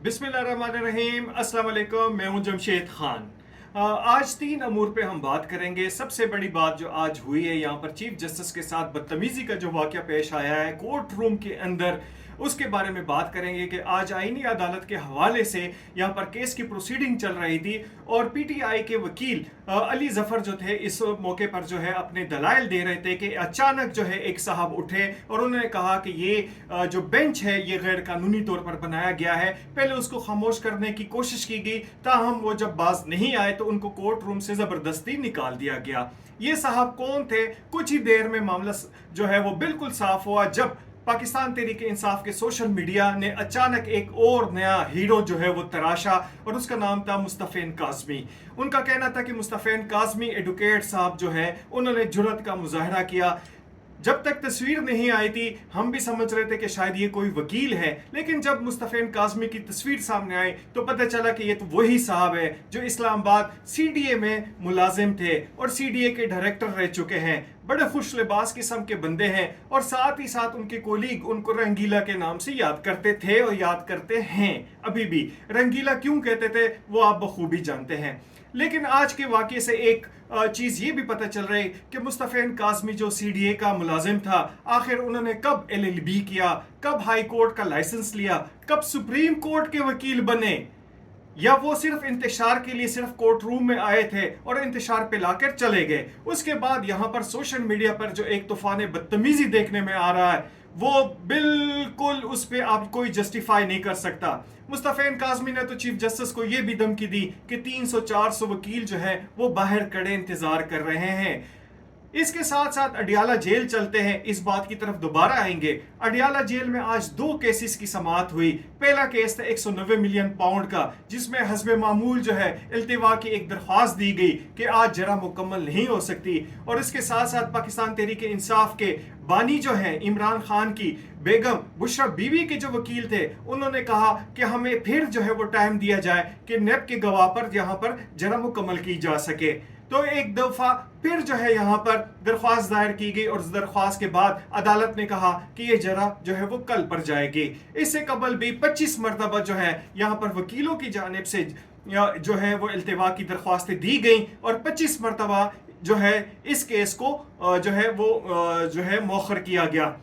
बिस्मिल्लाहिर्रहमानिर्रहीम, अस्सलाम वालेकुम। मैं हूं जमशेद खान। आज 3 अमूर पे हम बात करेंगे। सबसे बड़ी बात जो आज हुई है, यहाँ पर चीफ जस्टिस के साथ बदतमीजी का जो वाक़या पेश आया है कोर्ट रूम के अंदर, उसके बारे में बात करेंगे कि आज आईनी अदालत के हवाले से यहाँ पर केस की प्रोसीडिंग चल रही थी और पीटीआई के वकील अली जफर जो थे इस मौके पर जो है अपने दलाइल दे रहे थे कि अचानक जो है एक साहब उठे और उन्होंने कहा कि ये जो बेंच है ये गैर कानूनी तौर पर बनाया गया है। पहले उसको खामोश करने की कोशिश की गई, ताहम वो जब बाज नहीं आए तो उनको कोर्ट रूम से जबरदस्ती निकाल दिया गया। ये साहब कौन थे? कुछ ही देर में मामला जो है वो बिल्कुल साफ हुआ जब पाकिस्तान तहरीक इंसाफ के सोशल मीडिया ने अचानक एक और नया हीरो जो है वो तराशा और उसका नाम था मुस्तफ़ैन काज़मी। उनका कहना था कि मुस्तफ़ैन काज़मी एडवोकेट साहब जो है उन्होंने जुर्रत का मुजाहरा किया। जब तक तस्वीर नहीं आई थी हम भी समझ रहे थे कि शायद ये कोई वकील है, लेकिन जब मुस्तफ़ैन काज़मी की तस्वीर सामने आई तो पता चला कि ये तो वही साहब है जो इस्लामाबाद सीडीए में मुलाजिम थे और सीडीए के डायरेक्टर रह चुके हैं। बड़े खुश लिबास किस्म के बंदे हैं और साथ ही साथ उनके कोलीग उनको रंगीला के नाम से याद करते थे और याद करते हैं अभी भी। रंगीला क्यों कहते थे वो आप बखूबी जानते हैं। लेकिन आज के वाक़े से एक चीज़ ये भी पता चल रही कि मुस्तफ़ैन काज़मी जो सीडीए का मुलाजिम था, आखिर उन्होंने कब एलएलबी किया, कब हाई कोर्ट का लाइसेंस लिया, कब सुप्रीम कोर्ट के वकील बने, या वो सिर्फ इंतशार के लिए सिर्फ कोर्ट रूम में आए थे और इंतशार पे लाकर चले गए। उसके बाद यहाँ पर सोशल मीडिया पर जो एक तूफान बदतमीजी देखने में आ रहा है वो बिल्कुल उस पर आप कोई जस्टिफाई नहीं कर सकता। मुस्तफ़ैन काज़मी ने तो चीफ जस्टिस को यह भी धमकी दी कि 300-400 वकील जो है वो बाहर खड़े इंतजार कर रहे हैं। इसके साथ साथ अडियाला जेल चलते हैं, इस बात की तरफ दोबारा आएंगे। अडियाला जेल में आज 2 केसेस की समाअत हुई। पहला केस था 190 मिलियन पाउंड का, जिसमें हस्बे मामूल जो है इल्तिवा की एक दरख्वास्त दी गई कि आज जरा मुकम्मल नहीं हो सकती। और इसके साथ साथ पाकिस्तान तहरीक इंसाफ के बानी जो है इमरान खान की बेगम बुशरा बीवी के जो वकील थे उन्होंने कहा कि हमें फिर जो है वो टाइम दिया जाए कि नेब के गवाह पर यहाँ पर जरा मुकम्मल की जा सके। तो एक दफा फिर जो है यहाँ पर दरख्वास्त दायर की गई और दरख्वास्त के बाद अदालत ने कहा कि ये जरा जो है वो कल पर जाएगी। इससे कबल भी 25 मरतबा जो है यहाँ पर वकीलों की जानिब से जो है वो इल्तिवा की दरख्वास्तें दी गई और 25 मरतबा जो है इस केस को जो है वो जो है मौखर किया गया।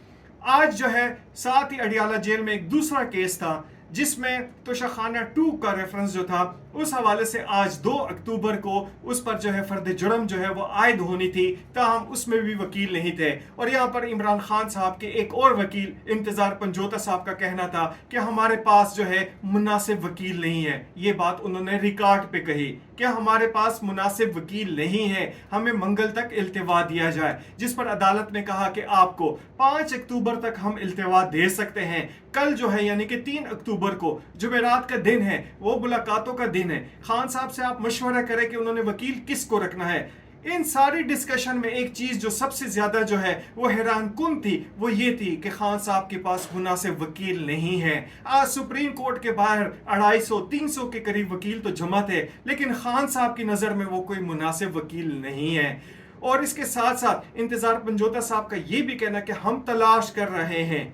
आज जो है साथ ही अडियाला जेल में एक दूसरा केस था जिसमें तोशाखाना 2 का रेफरेंस जो था उस हवाले से आज 2 अक्टूबर को उस पर जो है फर्द जुर्म जो है वो आयद होनी थी, ताहम उसमें भी वकील नहीं थे। और यहाँ पर इमरान खान साहब के एक और वकील इंतजार पंजोता साहब का कहना था कि हमारे पास जो है मुनासिब वकील नहीं है। ये बात उन्होंने रिकॉर्ड पे कही कि हमारे पास मुनासिब वकील नहीं है, हमें मंगल तक इल्तिवा दिया जाए। जिस पर अदालत ने कहा कि आपको 5 अक्टूबर तक हम इल्तिवा दे सकते हैं। कल जो है यानी कि 3 अक्टूबर को जुमेरात का दिन है, वो मुलाकातों का दिन है। खान साहब से आप मशवरा करें कि उन्होंने वकील किस को रखना है। इन सारी डिस्कशन में एक चीज जो सबसे ज्यादा जो है वो हैरान कुन थी वो ये थी कि खान साहब के पास मुनासिब वकील नहीं है। आज सुप्रीम कोर्ट के बाहर 250-300 के करीब वकील तो जमा थे, लेकिन खान साहब की नजर में वो कोई मुनासिब वकील नहीं है। और इसके साथ साथ इंतजार पंजोता साहब का ये भी कहना कि हम तलाश कर रहे हैं।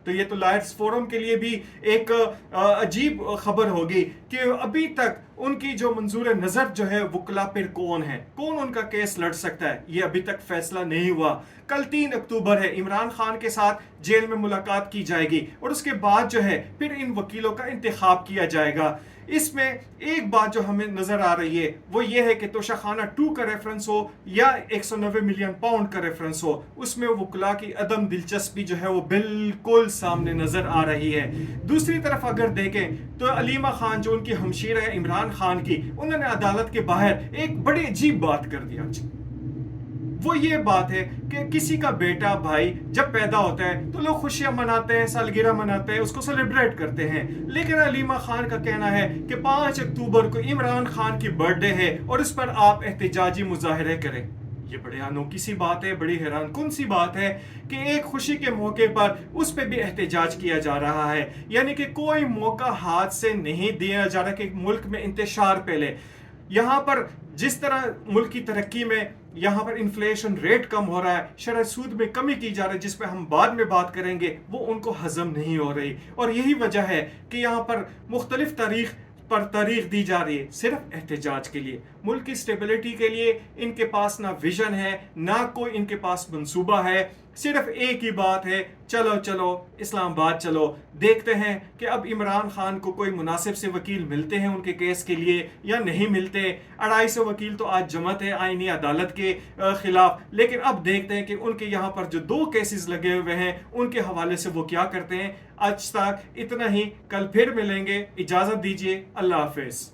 तो ये तो लायर्स फोरम के लिए भी एक अजीब खबर होगी कि अभी तक उनकी जो मंजूर नज़र जो है वकला पर कौन है, कौन उनका केस लड़ सकता है, ये अभी तक फैसला नहीं हुआ। कल 3 अक्टूबर है, इमरान खान के साथ जेल में मुलाकात की जाएगी और उसके बाद जो है फिर इन वकीलों का इंतखाब किया जाएगा। इसमें एक बात जो हमें नजर आ रही है वो ये है कि तोशाखाना 2 का रेफरेंस हो या 190 मिलियन पाउंड का रेफरेंस हो, उसमें वकला की अदम दिलचस्पी जो है वो बिल्कुल सामने नजर आ रही है। दूसरी तरफ अगर देखें तो अलीमा खान जो उनकी हमशीर है इमरान खान की, उन्होंने अदालत के बाहर एक बड़ी अजीब बात कर दिया। वो ये बात है कि किसी का बेटा भाई जब पैदा होता है तो लोग खुशियां मनाते हैं, सालगिरह मनाते हैं, उसको सेलिब्रेट करते हैं। लेकिन अलीमा खान का कहना है कि 5 अक्टूबर को इमरान खान की बर्थडे है और इस पर आप एहतजाजी मुजाहरे करें। ये बड़ी अनोखी सी बात है, बड़ी हैरान कुन सी बात है कि एक खुशी के मौके पर उस पर भी एहतजाज किया जा रहा है। यानी कि कोई मौका हाथ से नहीं दिया जा रहा कि मुल्क में इंतशार पहले। यहाँ पर जिस तरह मुल्क की तरक्की में यहाँ पर इन्फ्लेशन रेट कम हो रहा है, शरह सूद में कमी की जा रही है, जिस पे हम बाद में बात करेंगे, वो उनको हजम नहीं हो रही। और यही वजह है कि यहाँ पर मुख्तलिफ तारीख दी जा रही है सिर्फ एहतजाज के लिए। मुल्क की स्टेबिलिटी के लिए इनके पास ना विजन है, ना कोई इनके पास मंसूबा है। सिर्फ एक ही बात है, चलो चलो इस्लामाबाद चलो। देखते हैं कि अब इमरान खान को कोई मुनासिब से वकील मिलते हैं उनके केस के लिए या नहीं मिलते। 250 वकील तो आज जमत है आईनी अदालत के खिलाफ, लेकिन अब देखते हैं कि उनके यहाँ पर जो 2 केसेस लगे हुए हैं उनके हवाले से वो क्या करते हैं। आज तक इतना ही, कल फिर मिलेंगे। इजाज़त दीजिए, अल्लाह हाफिज।